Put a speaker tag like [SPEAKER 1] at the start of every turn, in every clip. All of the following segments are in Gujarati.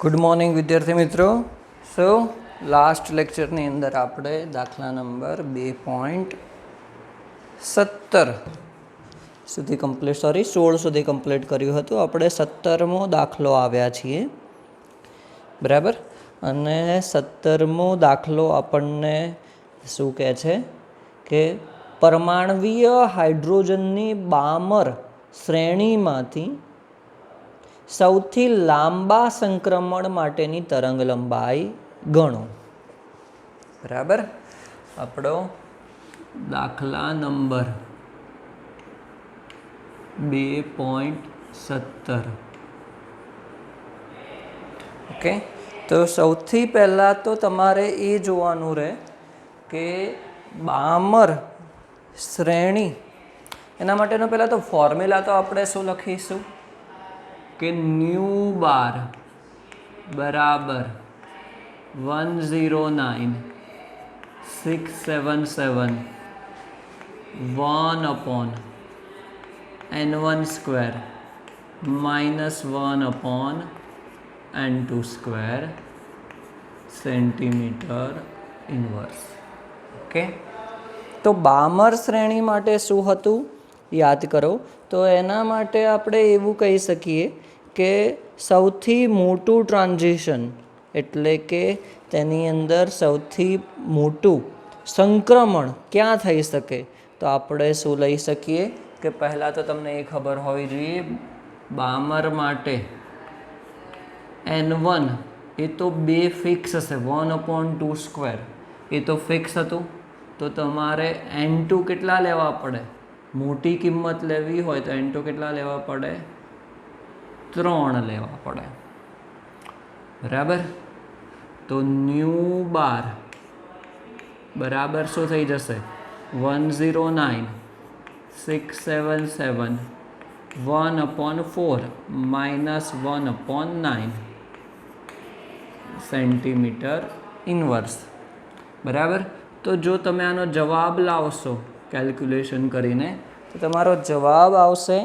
[SPEAKER 1] ગુડ મોર્નિંગ વિદ્યાર્થી મિત્રો. સો લાસ્ટ લેક્ચરની અંદર આપણે દાખલા નંબર 2.17 સુધી કમ્પ્લીટ 16 સુધી કમ્પ્લીટ કર્યું હતું. આપણે 17મો દાખલો આવ્યા છીએ, બરાબર. અને 17મો દાખલો આપણને શું કહે છે કે પરમાણવીય હાઇડ્રોજનની બામર શ્રેણીમાંથી સૌથી લાંબા સંક્રમણ માટેની તરંગ લંબાઈ ગણો. બરાબર. આપણો દાખલા નંબર 2.17. ઓકે, તો સૌથી પહેલાં તો તમારે એ જોવાનું રહે કે બામર શ્રેણી, એના માટેનો પહેલાં તો ફોર્મ્યુલા તો આપણે શું લખીશું કે ન્યુ બાર બરાબર 109,677 1/n1 square -1/n2 square centimetre inverse. Okay, તો બામર શ્રેણી માટે શું હતું યાદ કરો. તો એના માટે આપણે એવું કહી શકીએ કે સૌથી મોટું ટ્રાન્ઝિશન એટલે કે તેની અંદર સૌથી મોટું સંક્રમણ ક્યાં થઈ શકે, તો આપણે શું લઈ શકીએ કે પહેલાં તો તમને એ ખબર હોવી જોઈએ બામર માટે n1 એ તો 2 ફિક્સ હશે, 1/2 સ્ક્વેર એ તો ફિક્સ હતું. તો તમારે n2 કેટલા લેવા પડે, મોટી કિંમત લેવી હોય તો n2 કેટલા લેવા પડે, 3 લેવા પડે. બરાબર. તો ન્યુ બાર બરાબર શું થઈ જશે 109,677 1/4 -1/9 સેન્ટીમીટર ઇન્વર્સ. બરાબર. તો જો તમે આનો જવાબ લાવશો કેલ્ક્યુલેશન કરીને તો તમારો જવાબ આવશે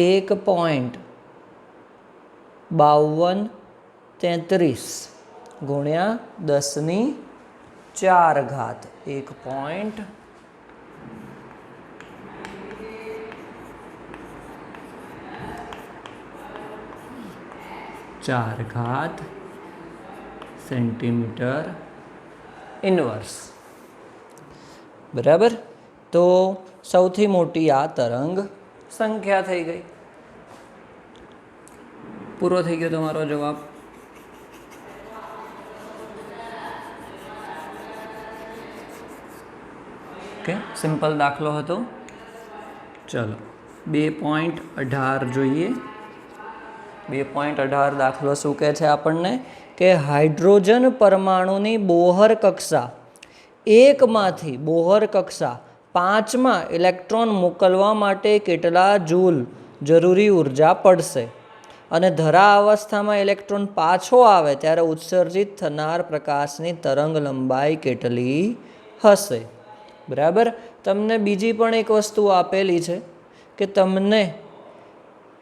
[SPEAKER 1] 1.5233 ગુણ્યા 10⁴ 1.4 સેન્ટીમીટર ઇન્વર્સ. બરાબર. તો સૌથી મોટી આ તરંગ સંખ્યા થઈ ગઈ. પૂરો થઈ ગયો તમારો જવાબ. ઓકે, સિમ્પલ દાખલો હતો. ચલો 2.18 જોઈએ. 2.18 દાખલો શું કહે છે આપણને કે હાઇડ્રોજન પરમાણુની બોહર કક્ષા 1માંથી બોહર કક્ષા 5માં ઇલેક્ટ્રોન મોકલવા માટે કેટલા જૂલ જરૂરી ઉર્જા પડશે, અને ધરા અવસ્થામાં ઇલેક્ટ્રોન પાછો આવે ત્યારે ઉત્સર્જિત થનાર પ્રકાશની તરંગ લંબાઈ કેટલી હશે. બરાબર. તમને બીજી પણ એક વસ્તુ આપેલી છે કે તમને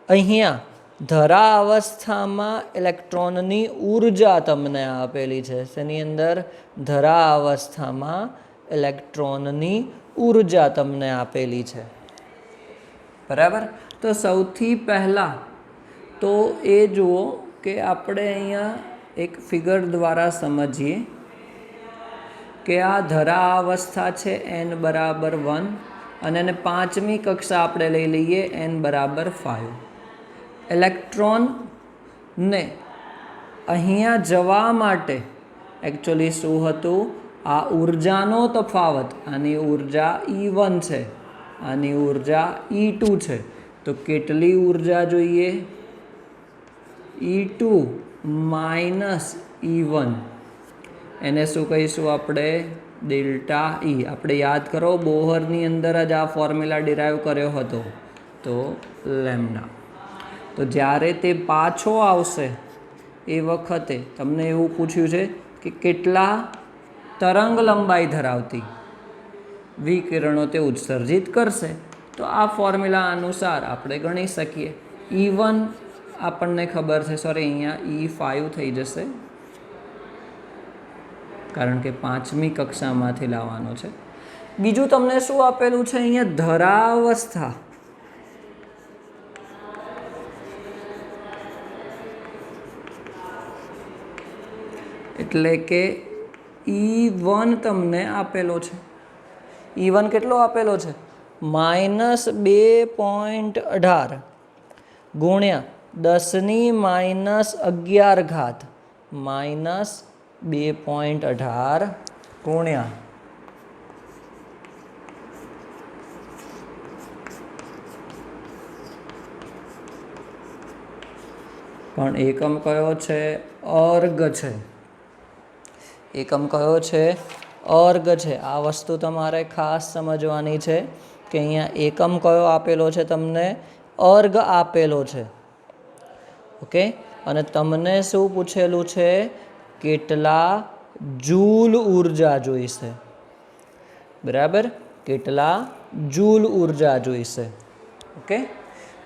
[SPEAKER 1] અહીંયા ધરા અવસ્થામાં ઇલેક્ટ્રોનની ઉર્જા તમને આપેલી છે. તેની અંદર ધરા અવસ્થામાં ઇલેક્ટ્રોનની ઉર્જા તમને આપેલી છે. બરાબર. તો સૌથી પહેલાં તો એ જુઓ કે આપણે અહીંયા એક ફિગર દ્વારા સમજીએ કે આ ધરા અવસ્થા છે n બરાબર 1 અને એને 5મી કક્ષા આપણે લઈ લઈએ n બરાબર 5. ઇલેક્ટ્રોનને અહીંયા જવા માટે એકચ્યુઅલી શું હતું, આ ઉર્જાનો તફાવત, આની ઉર્જા E1 છે, આની ઉર્જા E2 છે. તો કેટલી ઉર્જા જોઈએ, E2 - E1. એને શું કહીશું આપણે, ડેલ્ટા E. આપણે યાદ કરો બોહરની અંદર જ આ ફોર્મ્યુલા ડિરાઈવ કર્યો હતો, તો લેમ્ડા. તો જ્યારે તે પાછો આવશે એ વખતે તમને એવું પૂછ્યું છે કે કેટલા તરંગ લંબાઈ ધરાવતી વિકિરણો તે ઉત્સર્જિત કરશે. તો આ ફોર્મ્યુલા અનુસાર આપણે ગણી શકીએ E1 આપણને ખબર છે, સોરી અહીંયા E5 થઈ જશે કારણ કે 5મી કક્ષામાંથી લાવવાનો છે. બીજું તમને શું આપેલું છે અહીંયા? ધરાવસ્થા. એટલે કે E1 તમને આપેલો છે. E1 કેટલો આપેલો છે? -2.18 ગુણ્યા 10⁻11 -2.18 ગુણ્યા પણ એકમ કયો છે? અર્ગ છે. એકમ કયો છે? અર્ગ છે. આ વસ્તુ તમારે ખાસ સમજવાની છે કે અહીંયા એકમ કયો આપેલો છે તમને? અર્ગ આપેલો છે. ઓકે. અને તમને શું પૂછેલું છે? કેટલા જૂલ ઉર્જા જોઈશે. બરાબર? કેટલા જૂલ ઉર્જા જોઈશે. ઓકે.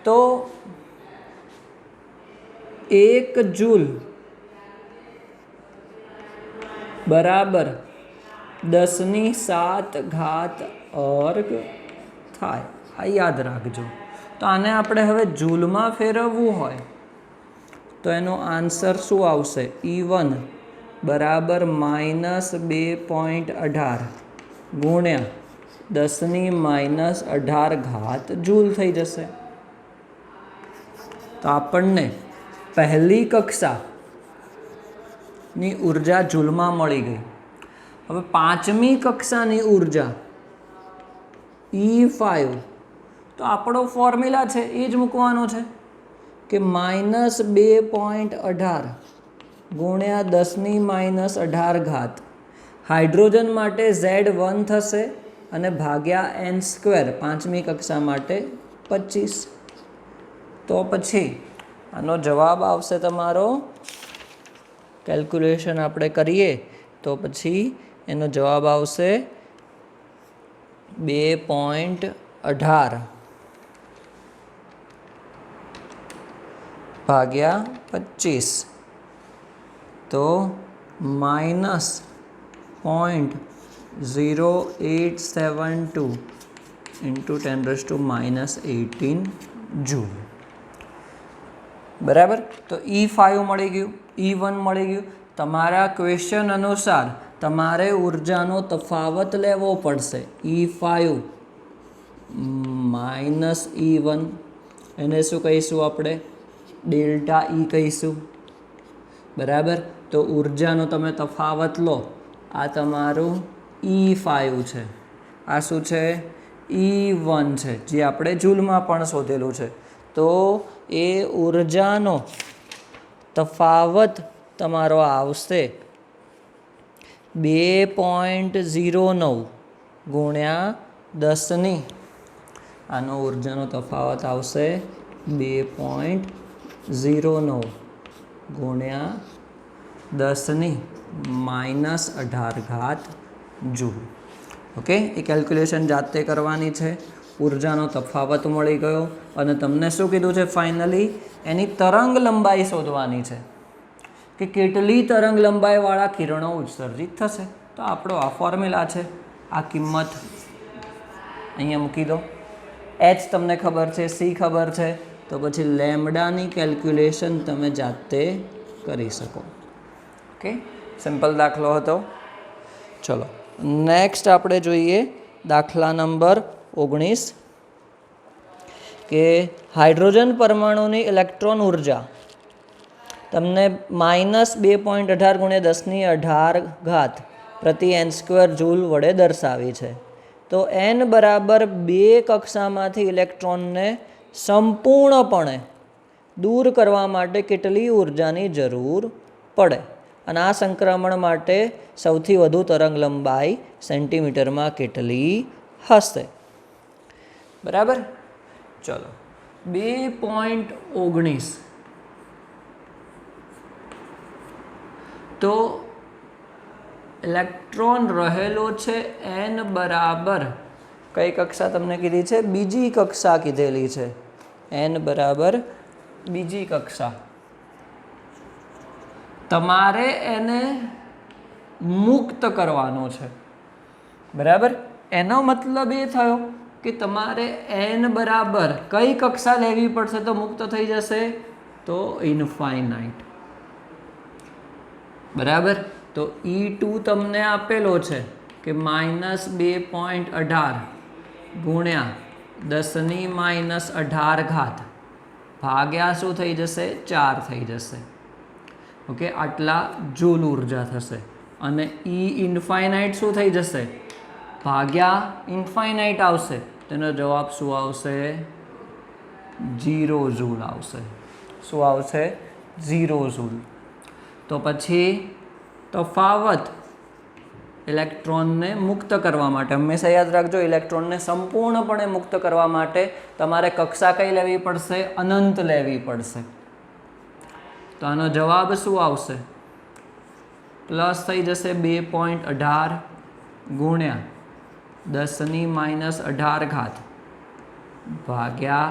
[SPEAKER 1] તો 1 જૂલ બરાબર 10⁻7 અર્ગ થાય. આ યાદ રાખજો. તો આને આપણે હવે જૂલમાં ફેરવવું હોય તો એનો આન્સર શું આવશે? E1 બરાબર -2.18 ગુણ્યા 10⁻18 જૂલ થઈ જશે. તો આપણને પહેલી કક્ષાની ઉર્જા જૂલમાં મળી ગઈ. હવે 5મી કક્ષાની ઉર્જા E5, તો આપણો ફોર્મ્યુલા છે એ જ મૂકવાનો છે કે -2.18 ગુણ્યા 10⁻18. હાઇડ્રોજન માટે Z1 થશે અને ભાગ્યા n², 5મી કક્ષા માટે 25. તો પછી આનો જવાબ આવશે તમારો, કેલ્ક્યુલેશન આપણે કરીએ તો પછી એનો જવાબ આવશે 2.18 ભાગ્યા 25, તો -0.0872 × 10⁻18 જૂલ. બરાબર? તો E5 મળી ગયું, E1 મળી ગયું. તમારા ક્વેશ્ચન અનુસાર તમારે ઉર્જાનો તફાવત લેવો પડશે. E5 -E1, એને શું કહીશું આપણે? ડેલ્ટા E કહીશું. બરાબર? તો ઉર્જાનો તમે તફાવત લો. આ તમારું E5 છે, આ શું છે? E1 છે, જે આપણે જૂલમાં પણ શોધેલું છે. તો એ ઉર્જાનો તફાવત તમારો આવશે 2.09 ગુણ્યા 10ની, આનો ઉર્જાનો તફાવત આવશે 2.09 ગુણ્યા 10⁻18 જૂલ. ઓકે. એ કેલ્ક્યુલેશન જાતે કરવાની છે. ઉર્જાનો તફાવત મળી ગયો અને તમને શું કીધું છે? ફાઇનલી એની તરંગ લંબાઈ શોધવાની છે કે કેટલી તરંગ લંબાઈવાળા કિરણો ઉત્સર્જિત થશે. તો આપણો આ ફોર્મ્યુલા છે. આ કિંમત અહીંયા મૂકી દો. H તમને ખબર છે, C ખબર છે, તો પછી લેમ્ડાની કેલ્ક્યુલેશન તમે જાતે કરી શકો. ઓકે. સિમ્પલ દાખલો હતો. ચલો નેક્સ્ટ આપણે જોઈએ દાખલા નંબર 19 કે હાઇડ્રોજન પરમાણુની ઇલેક્ટ્રોન ઉર્જા તમને -2.18 ગુણ્યા 10⁻18 પ્રતિ n² જૂલ વડે દર્શાવી છે. તો n બરાબર 2 કક્ષામાંથી ઇલેક્ટ્રોનને સંપૂર્ણપણે દૂર કરવા માટે કેટલી ઉર્જાની જરૂર પડે? અને આ સંક્રમણ માટે સૌથી વધુ તરંગ લંબાઈ સેન્ટીમીટરમાં કેટલી હશે? બરાબર? ચલો 2.19. તો ઇલેક્ટ્રોન રહેલો છે n બરાબર કઈ કક્ષા તમને કીધી છે? બીજી કક્ષા કીધેલી છે. n બરાબર બીજી કક્ષા, તમારે એને મુક્ત કરવાનો છે, બરાબર. એનો મતલબ એ થયો કે તમારે n બરાબર કઈ કક્ષા લેવી પડશે તો મુક્ત થઈ જશે, તો ઇન્ફાઇનાઇટ, બરાબર. તો E2 તમને આપેલો છે કે -2.18 ગુણ્યા 10⁻18 ભાગ્યા શું થઈ જશે, 4 થઈ જશે. ઓકે, આટલા જૂલ ઉર્જા થશે. અને E ઇન્ફાઇનાઇટ શું થઈ જશે, ભાગ્યા ઇન્ફાઇનાઇટ આવશે, તેનો જવાબ શું આવશે, 0 જૂલ આવશે. શું આવશે, 0 જૂલ. તો પછી તફાવત ઇલેક્ટ્રોનને મુક્ત કરવા માટે, હંમેશા યાદ રાખજો, ઇલેક્ટ્રોનને સંપૂર્ણપણે મુક્ત કરવા માટે તમારે કક્ષા કઈ લેવી પડશે, અનંત લેવી પડશે. તો આનો જવાબ શું આવશે, પ્લસ થઈ જશે 2.18 ગુણ્યા 10⁻18 ભાગ્યા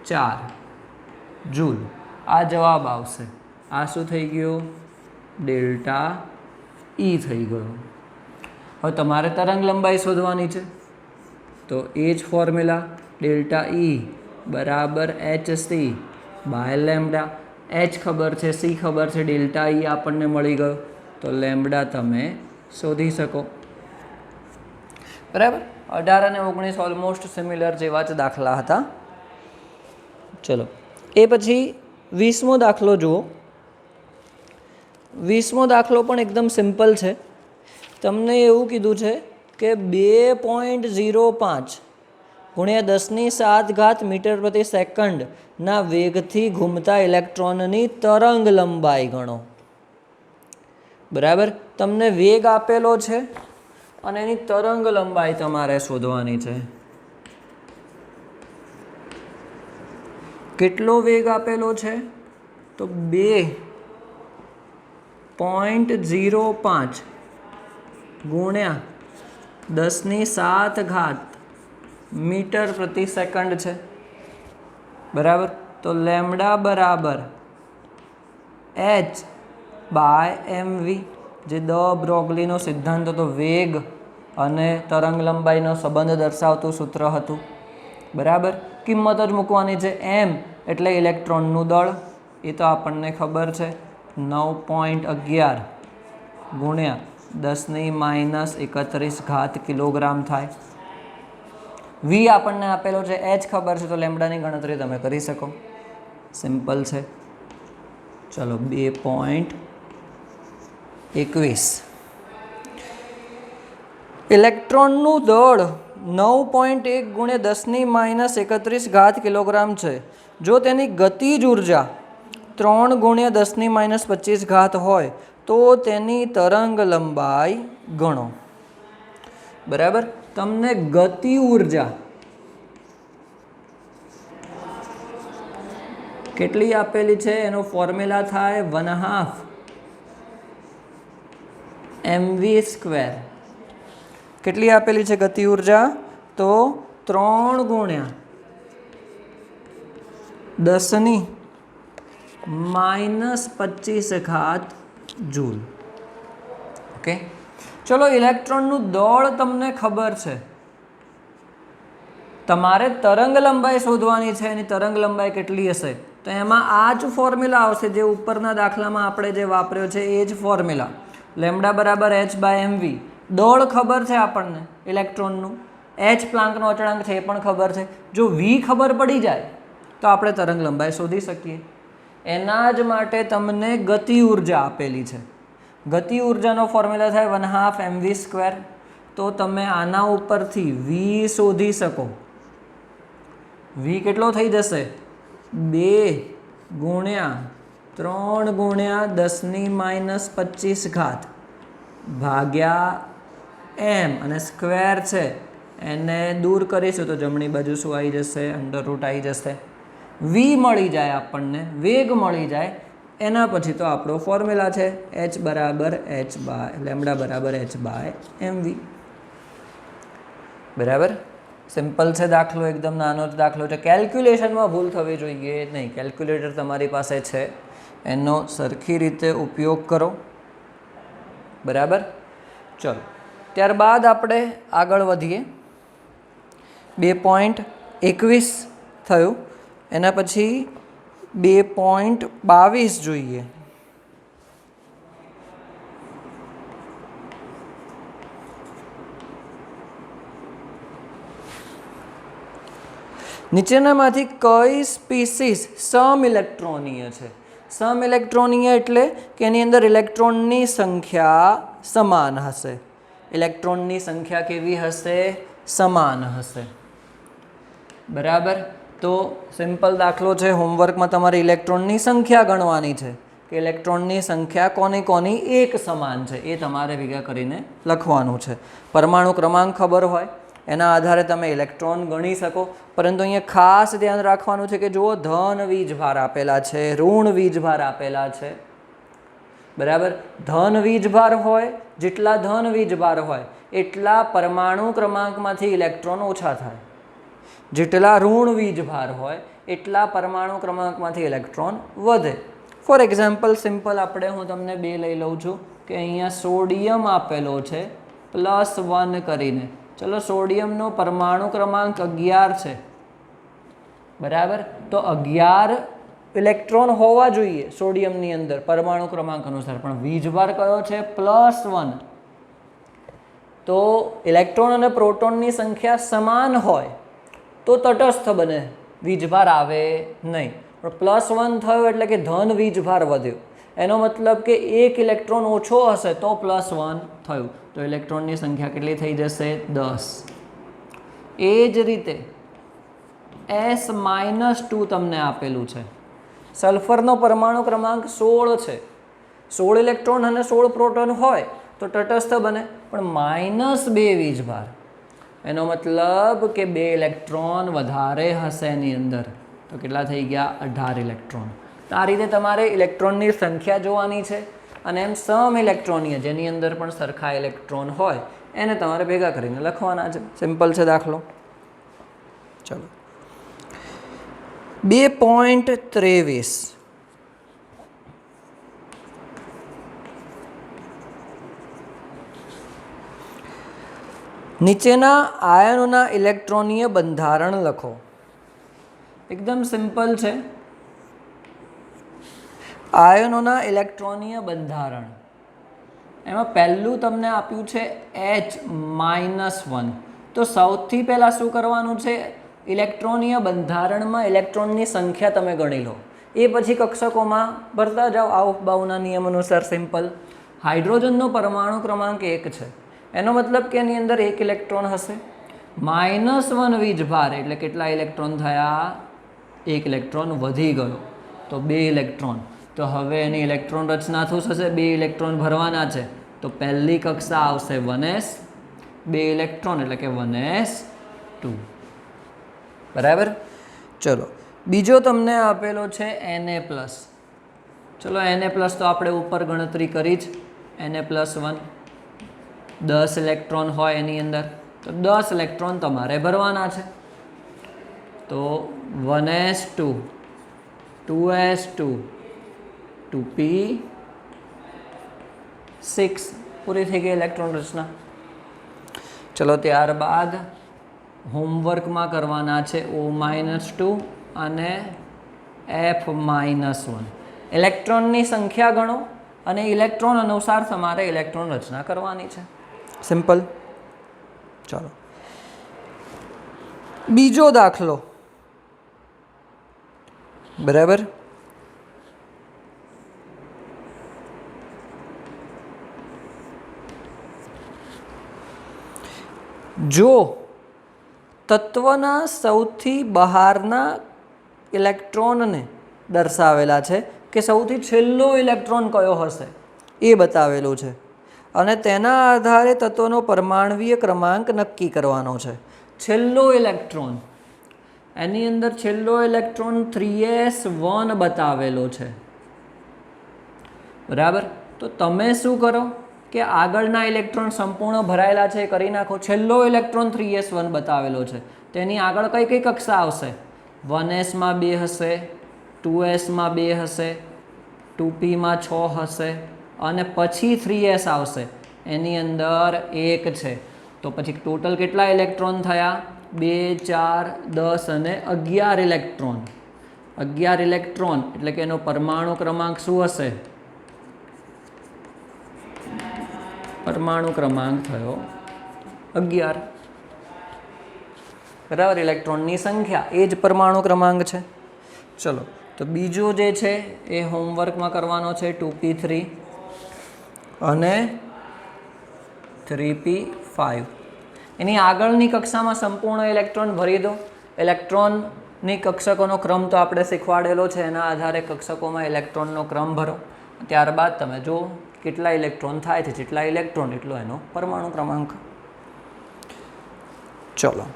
[SPEAKER 1] 4 જૂલ. આ જવાબ આવશે. આ શું થઈ ગયું, ડેલ્ટા E થઈ ગયો. હવે તમારે તરંગ લંબાઈ શોધવાની છે, તો એ જ ફોર્મ્યુલા, ડેલ્ટા E બરાબર hc બાય લેમ્ડા. h ખબર છે, c ખબર છે, ડેલ્ટા E આપણને મળી ગયો, તો લેમ્ડા તમે શોધી શકો, બરાબર. 18 અને 19 ઓલમોસ્ટ સિમિલર જેવા જ દાખલા હતા. ચલો, એ પછી 20મો દાખલો જુઓ. 20મો દાખલો પણ એકદમ સિમ્પલ છે. તમને એવું કીધું છે કે 2.05 ગુણ્યા 10⁷ મીટર પ્રતિ સેકન્ડના વેગથી ઘૂમતા ઇલેક્ટ્રોનની તરંગ લંબાઈ ગણો, બરાબર. તમને વેગ આપેલો છે અને એની તરંગ લંબાઈ તમારે શોધવાની છે. કેટલો વેગ આપેલો છે, તો 2.05 ગુણ્યા 10⁷ મીટર પ્રતિ સેકન્ડ છે, બરાબર. તો લેમ્ડા બરાબર h/mv, જે દ બ્રોગલીનો સિદ્ધાંત હતો, વેગ અને તરંગ લંબાઈનો સંબંધ દર્શાવતું સૂત્ર હતું, બરાબર. કિંમત જ મૂકવાની છે. m એટલે ઇલેક્ટ્રોનનું દળ, એ તો આપણને ખબર છે, 9.11 ગુણ્યા 10⁻31 કિલોગ્રામ થાય. v આપણને આપેલો છે, h ખબર છે, તો લેમ્ડાની ગણતરી તમે કરી શકો, સિમ્પલ છે. ચલો, 2.21. ઇલેક્ટ્રોનનું દળ 9.1 ગુણ્યા 10⁻31 કિલોગ્રામ છે. જો તેની ગતિજ ઉર્જા 3 ગુણ્યા 10⁻25 હોય તો તેની તરંગ લંબાઈ ગણો, બરાબર. તમને ગતિ ઉર્જા કેટલી આપેલી છે, એનો ફોર્મ્યુલા થાય 1/2 mv². કેટલી આપેલી છે ગતિ ઉર્જા, તો 3 ગુણ્યા 10⁻25 જૂલ. ઓકે, ચલો. ઇલેક્ટ્રોનનું દળ તમને ખબર છે, તમારે તરંગ લંબાઈ શોધવાની છે. એની તરંગ લંબાઈ કેટલી હશે, તો એમાં આ જ ફોર્મ્યુલા આવશે જે ઉપરના દાખલામાં આપણે જે વાપર્યો છે, એ જ ફોર્મ્યુલા. લેમ્ડા બરાબર h/mv. દળ ખબર છે આપણને ઇલેક્ટ્રોનનું, h પ્લાન્કનો અચળાંક છે એ પણ ખબર છે. જો v ખબર પડી જાય તો આપણે તરંગ લંબાઈ શોધી શકીએ. એના જ માટે તમને ગતિ ઉર્જા આપેલી છે. ગતિ ઉર્જાનો ફોર્મ્યુલા થાય 1/2 mv². તો તમે આના ઉપરથી v શોધી શકો. v કેટલો થઈ જશે, 2 ગુણ્યા 3 ગુણ્યા 10⁻25 ભાગ્યા m, અને સ્ક્વેર છે એને દૂર કરીશું તો જમણી બાજુ શું આવી જશે, અંડરરૂટ આવી જશે. v મળી જાય આપણને, વેગ મળી જાય. એના પછી તો આપણો ફોર્મ્યુલા છે h બરાબર લેમ્ડા બરાબર h/mv, બરાબર. સિમ્પલ છે દાખલો, એકદમ નાનો જ દાખલો છે. કેલ્ક્યુલેશનમાં ભૂલ થવી જોઈએ નહીં. કેલ્ક્યુલેટર તમારી પાસે છે, એનો સરખી રીતે ઉપયોગ કરો. બરાબર. ચલો, ત્યારબાદ આપણે આગળ વધીએ. 2.21 થયું, એના પછી 2.22 જોઈએ. નીચેનામાંથી કઈ સ્પીસીસ સમઇલેક્ટ્રોનીય છે? સમઇલેક્ટ્રોનીય એટલે કે એની અંદર ઇલેક્ટ્રોનની સંખ્યા સમાન હશે. ઇલેક્ટ્રોનની સંખ્યા કેવી હશે? સમાન હશે. બરાબર. તો સિમ્પલ દાખલો છે, હોમવર્કમાં તમારે ઇલેક્ટ્રોનની સંખ્યા ગણવાની છે કે ઇલેક્ટ્રોનની સંખ્યા કોની કોની એક સમાન છે, એ તમારે ભેગા કરીને લખવાનું છે. પરમાણુ ક્રમાંક ખબર હોય એના આધારે તમે ઇલેક્ટ્રોન ગણી શકો, પરંતુ અહીંયા ખાસ ધ્યાન રાખવાનું છે કે જુઓ, ધન વીજભાર આપેલા છે, ઋણ વીજભાર આપેલા છે. બરાબર. ધન વીજભાર હોય, જેટલા ધન વીજભાર હોય એટલા પરમાણુ ક્રમાંકમાંથી ઇલેક્ટ્રોન ઓછા થાય. જેટલા ઋણ વીજભાર હોય એટલા પરમાણુ ક્રમાંકમાંથી ઇલેક્ટ્રોન વધે. ફોર એક્ઝામ્પલ, સિમ્પલ આપણે હું તમને 2 લઈ લઉં છું કે અહીંયા સોડિયમ આપેલો છે +1 કરીને. ચલો, સોડિયમનો પરમાણુ ક્રમાંક 11 છે. બરાબર. તો 11 ઇલેક્ટ્રોન હોવા જોઈએ સોડિયમની અંદર પરમાણુ ક્રમાંક અનુસાર, પણ વીજભાર કયો છે? +1. તો ઇલેક્ટ્રોન અને પ્રોટોનની સંખ્યા સમાન હોય તો તટસ્થ બને, વીજભાર આવે નહીં. પણ +1 થયો એટલે કે ધન વીજભાર વધ્યો. એનો મતલબ કે એક ઇલેક્ટ્રોન ઓછો હશે તો +1 થયું, તો ઇલેક્ટ્રોનની સંખ્યા કેટલી થઈ જશે? 10. એ જ રીતે S-2 તમને આપેલું છે. સલ્ફરનો પરમાણુ ક્રમાંક 16 છે. 16 ઇલેક્ટ્રોન અને 16 પ્રોટોન હોય તો તટસ્થ બને, પણ -2 વીજભાર. એનો મતલબ કે 2 ઇલેક્ટ્રોન વધારે હશે એની અંદર, તો કેટલા થઈ ગયા? 18 ઇલેક્ટ્રોન. તો આ રીતે તમારે ઇલેક્ટ્રોનની સંખ્યા જોવાની છે, અને એમ સમઇલેક્ટ્રોનીય જેની અંદર પણ સરખા ઇલેક્ટ્રોન હોય એને તમારે ભેગા કરીને લખવાના છે. સિમ્પલ છે દાખલો. ચલો, 2.23. નીચેના આયનોના ઇલેક્ટ્રોનીય બંધારણ લખો. એકદમ સિમ્પલ છે. આયનોના ઇલેક્ટ્રોનીય બંધારણ, એમાં પહેલું તમને આપ્યું છે H-1. તો સૌથી પહેલાં શું કરવાનું છે? ઇલેક્ટ્રોનીય બંધારણમાં ઇલેક્ટ્રોનની સંખ્યા તમે ગણી લો, એ પછી કક્ષકોમાં ભરતા જાઓ આઉફબાઉના નિયમ અનુસાર. સિમ્પલ. હાઇડ્રોજનનો પરમાણુ ક્રમાંક 1 છે, એનો મતલબ કે એની અંદર 1 ઇલેક્ટ્રોન હશે. -1 વીજભાર એટલે કેટલા ઇલેક્ટ્રોન થયા? 1 ઇલેક્ટ્રોન વધી ગયો, તો 2 ઇલેક્ટ્રોન. તો હવે એની ઇલેક્ટ્રોન રચના શું થશે? 2 ઇલેક્ટ્રોન ભરવાના છે, તો પહેલી કક્ષા આવશે 1s, 2 ઇલેક્ટ્રોન એટલે કે 1s2. બરાબર. ચલો, બીજો તમને આપેલો છે Na+. ચલો, Na+ તો આપણે ઉપર ગણતરી કરી જ. Na+1 10 ઇલેક્ટ્રોન હોય એની અંદર, તો 10 ઇલેક્ટ્રોન તમારે ભરવાના છે. તો 1s2, 2s2, 2p6 પૂરી થઈ ગઈ ઇલેક્ટ્રોન રચના. ચલો, ત્યારબાદ હોમવર્કમાં કરવાના છે O-2 અને F-1. ઇલેક્ટ્રોનની સંખ્યા ગણો અને ઇલેક્ટ્રોન અનુસાર તમારે ઇલેક્ટ્રોન રચના કરવાની છે. સિમ્પલ. ચાલો, બીજો દાખલો. બરાબર. જો તત્વના સૌથી બહારના ઇલેક્ટ્રોનને દર્શાવેલા છે કે સૌથી છેલ્લો ઇલેક્ટ્રોન કયો હશે એ બતાવેલું છે, અને તેના આધારે તત્વનો પરમાણવીય ક્રમાંક નક્કી કરવાનો છે. છેલ્લો ઇલેક્ટ્રોન, એની અંદર છેલ્લો ઇલેક્ટ્રોન 3s1 બતાવેલો છે. બરાબર. તો તમે શું કરો કે આગળના ઇલેક્ટ્રોન સંપૂર્ણ ભરાયેલા છે એ કરી નાખો. છેલ્લો ઇલેક્ટ્રોન 3s1 બતાવેલો છે, તેની આગળ કઈ કઈ કક્ષા આવશે? 1sમાં 2 હશે, 2sમાં 2 હશે, 2pમાં 6 હશે અને પછી 3s આવશે, એની અંદર 1 છે. તો પછી ટોટલ કેટલા ઇલેક્ટ્રોન થયા? 2, 4, 10 અને 11 ઇલેક્ટ્રોન. 11 ઇલેક્ટ્રોન એટલે કે એનો પરમાણુ ક્રમાંક શું હશે? પરમાણુ ક્રમાંક થયો 11. બરાબર, ઇલેક્ટ્રોનની સંખ્યા એ જ પરમાણુ ક્રમાંક છે. ચલો, તો બીજો જે છે એ હોમવર્કમાં કરવાનો છે 2p3 અને 3p5. એની આગળની કક્ષામાં સંપૂર્ણ ઇલેક્ટ્રોન ભરી દો. ઇલેક્ટ્રોનની કક્ષકોનો ક્રમ તો આપણે શીખવાડેલો છે, એના આધારે કક્ષકોમાં ઇલેક્ટ્રોનનો ક્રમ ભરો. ત્યારબાદ તમે જો કેટલા ઇલેક્ટ્રોન થાય છે, જેટલા ઇલેક્ટ્રોન એટલો એનો પરમાણુ ક્રમાંક. ચલો,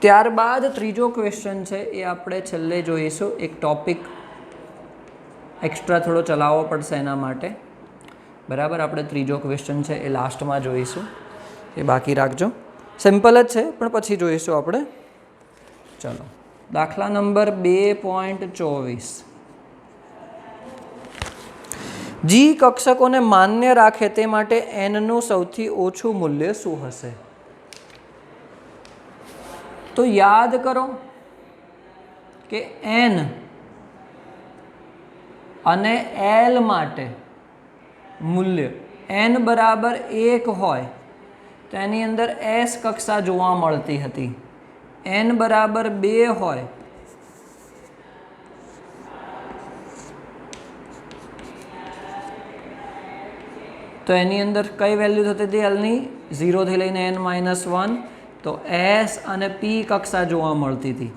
[SPEAKER 1] ત્યારબાદ ત્રીજો ક્વેશ્ચન છે એ આપણે છેલ્લે જોઈશું. એક ટોપિક એક્સ્ટ્રા થોડો ચલાવવો પડશે એના માટે. બરાબર, આપણે ત્રીજો ક્વેશ્ચન છે એ લાસ્ટમાં જોઈશું, એ બાકી રાખજો. સિમ્પલ જ છે પણ પછી જોઈશું આપણે. ચલો, દાખલા નંબર 2.24. જી કક્ષકોને માન્ય રાખે તે માટે એનનું સૌથી ઓછું મૂલ્ય શું હશે? તો યાદ કરો કે એન અને એલ માટે મૂલ્ય એન બરાબર 1 હોય તો એની અંદર એસ કક્ષા જોવા મળતી હતી. એન બરાબર 2 હોય તો એની અંદર કઈ વેલ્યુ થતી હતી એલની? 0 થી લઈને n-1. તો એસ અને પી કક્ષા જોવા મળતી હતી.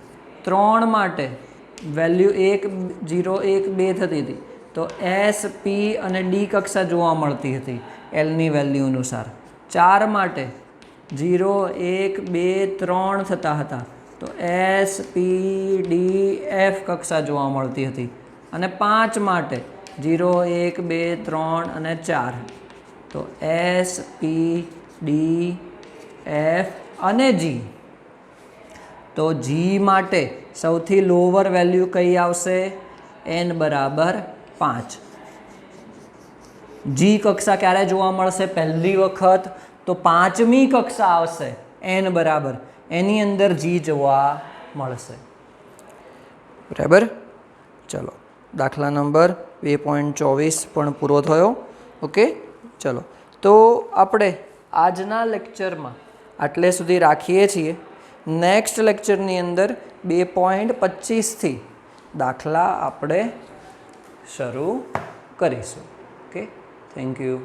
[SPEAKER 1] 3 માટે વેલ્યુ 1, 0, 1, 2 થતી હતી. તો એસ, પી અને ડી કક્ષા જોવા મળતી હતી એલની વેલ્યુ અનુસાર. 4 માટે 0, 1, 2, 3 થતા હતા. તો એસ, પી, ડી, એફ કક્ષા જોવા મળતી હતી. અને 5 માટે 0, 1, 2, 3 અને 4. તો એસ, પી, ડી, એફ અને જી. તો જી માટે સૌથી લોઅર વેલ્યુ કઈ આવશે? એન બરાબર 5. જી કક્ષા ક્યારે જોવા મળશે? પહેલી વખત તો 5મી કક્ષા આવશે એન બરાબર, એની અંદર જી જોવા મળશે. બરાબર, ચલો, દાખલા નંબર 2.24 પણ પૂરો થયો. ઓકે, ચલો, તો આપણે આજના લેક્ચરમાં આટલે સુધી રાખીએ છીએ. નેક્સ્ટ લેક્ચરની અંદર 2.25થી દાખલા આપણે શરૂ કરીશું. Okay, thank you.